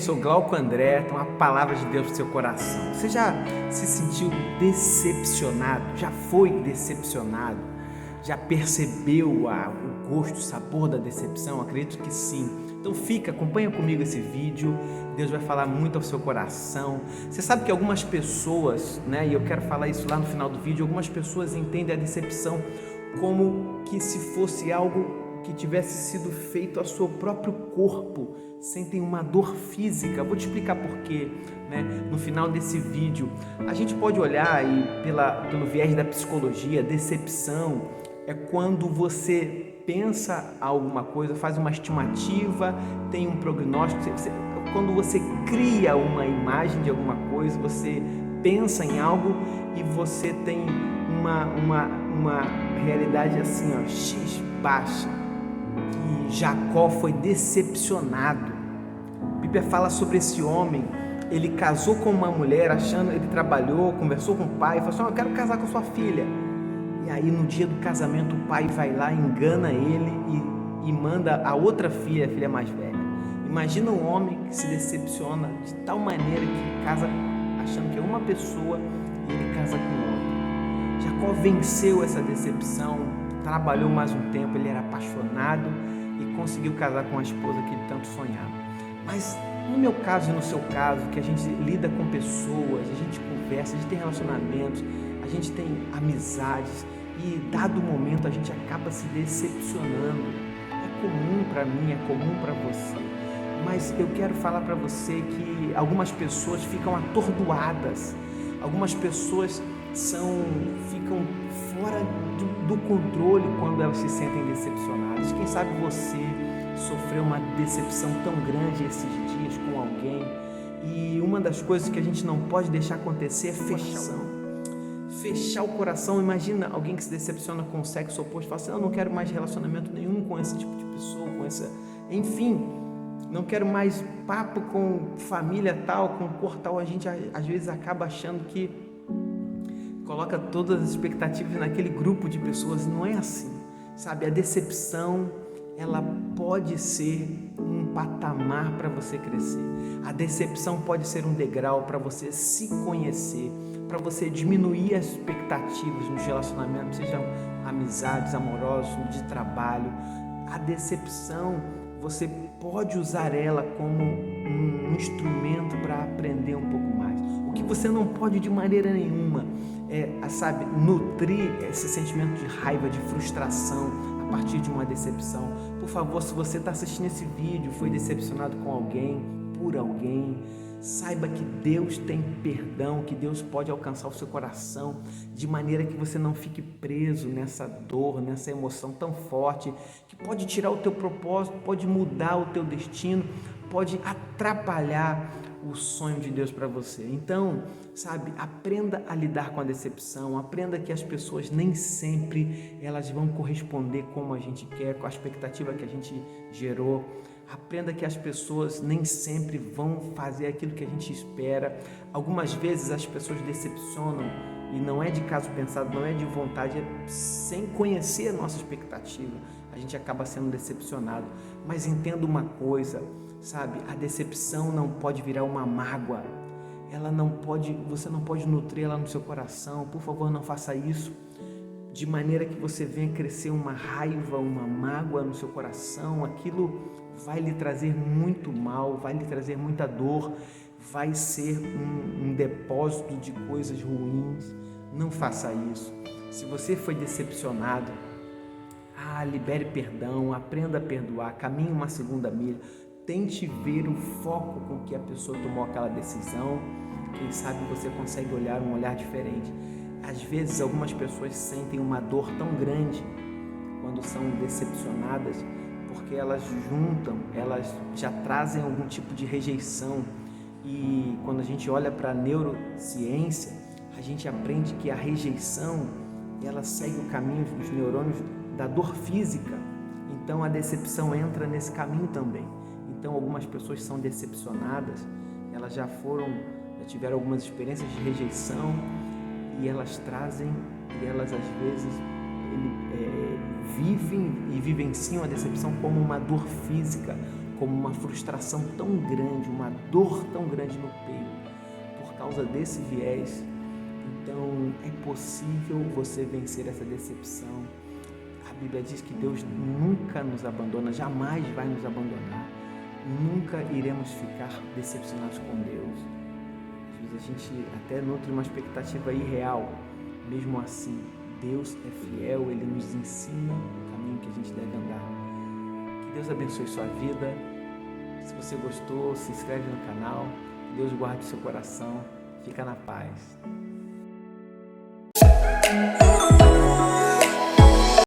sou Glauco André, tem uma palavra de Deus para o seu coração. Você já se sentiu decepcionado? Já foi decepcionado? Já percebeu o gosto, o sabor da decepção? Acredito que sim. Então acompanha comigo esse vídeo. Deus vai falar muito ao seu coração. Você sabe que algumas pessoas, e eu quero falar isso lá no final do vídeo, algumas pessoas entendem a decepção como que se fosse algo que tivesse sido feito ao seu próprio corpo, sentem uma dor física. Vou te explicar por quê, no final desse vídeo. A gente pode olhar pelo viés da psicologia. Decepção é quando você pensa alguma coisa, faz uma estimativa, tem um prognóstico, quando você cria uma imagem de alguma coisa, você pensa em algo e você tem uma realidade assim, X baixa. E Jacó foi decepcionado. A Bíblia fala sobre esse homem. Ele casou com uma mulher, ele trabalhou, conversou com o pai, falou assim: eu quero casar com sua filha. E aí no dia do casamento o pai vai lá, engana ele e manda a outra filha, a filha mais velha. Imagina um homem que se decepciona de tal maneira que casa achando que é uma pessoa e ele casa com outra. Jacó venceu essa decepção, trabalhou mais um tempo, ele era apaixonado e conseguiu casar com a esposa que ele tanto sonhava. Mas no meu caso e no seu caso, que a gente lida com pessoas, a gente conversa, a gente tem relacionamentos, a gente tem amizades e dado momento a gente acaba se decepcionando. É comum para mim, é comum para você. Mas eu quero falar para você que algumas pessoas ficam atordoadas, algumas pessoas ficam fora do controle quando elas se sentem decepcionadas. Quem sabe você sofreu uma decepção tão grande esses dias com alguém, e uma das coisas que a gente não pode deixar acontecer é fechar o coração. Imagina alguém que se decepciona com o sexo oposto e fala assim: eu não quero mais relacionamento nenhum com esse tipo de pessoa, enfim, não quero mais papo com família tal, com cor tal. A gente às vezes acaba achando que coloca todas as expectativas naquele grupo de pessoas. Não é assim, sabe? A decepção, ela pode ser um patamar para você crescer. A decepção pode ser um degrau para você se conhecer, para você diminuir as expectativas nos relacionamentos, sejam amizades, amorosos, de trabalho. A decepção, você pode usar ela como um instrumento para aprender um pouco mais. O que você não pode de maneira nenhuma nutrir esse sentimento de raiva, de frustração a partir de uma decepção. Por favor, se você está assistindo esse vídeo, foi decepcionado com alguém, por alguém, saiba que Deus tem perdão, que Deus pode alcançar o seu coração de maneira que você não fique preso nessa dor, nessa emoção tão forte, que pode tirar o teu propósito, pode mudar o teu destino, pode atrapalhar o sonho de Deus para você. Então, aprenda a lidar com a decepção, aprenda que as pessoas nem sempre elas vão corresponder como a gente quer, com a expectativa que a gente gerou. Aprenda que as pessoas nem sempre vão fazer aquilo que a gente espera. Algumas vezes as pessoas decepcionam e não é de caso pensado, não é de vontade, é sem conhecer a nossa expectativa. A gente acaba sendo decepcionado. Mas entenda uma coisa, a decepção não pode virar uma mágoa. Você não pode nutrir ela no seu coração. Por favor, não faça isso, de maneira que você venha crescer uma raiva, uma mágoa no seu coração. Aquilo vai lhe trazer muito mal, vai lhe trazer muita dor, vai ser um depósito de coisas ruins. Não faça isso. Se você foi decepcionado, libere perdão, aprenda a perdoar, caminhe uma segunda milha, tente ver o foco com que a pessoa tomou aquela decisão. Quem sabe você consegue olhar um olhar diferente. Às vezes algumas pessoas sentem uma dor tão grande quando são decepcionadas, porque elas já trazem algum tipo de rejeição. E quando a gente olha para a neurociência, a gente aprende que a rejeição, ela segue o caminho dos neurônios da dor física. Então a decepção entra nesse caminho também. Então algumas pessoas são decepcionadas, elas já tiveram algumas experiências de rejeição, e elas às vezes vivenciam a decepção como uma dor física, como uma frustração tão grande, uma dor tão grande no peito por causa desse viés. Então é possível você vencer essa decepção. A Bíblia diz que Deus nunca nos abandona, jamais vai nos abandonar. Nunca iremos ficar decepcionados com Deus. Às vezes a gente até nutre uma expectativa irreal. Mesmo assim, Deus é fiel, Ele nos ensina o caminho que a gente deve andar. Que Deus abençoe sua vida. Se você gostou, se inscreve no canal. Que Deus guarde seu coração. Fica na paz.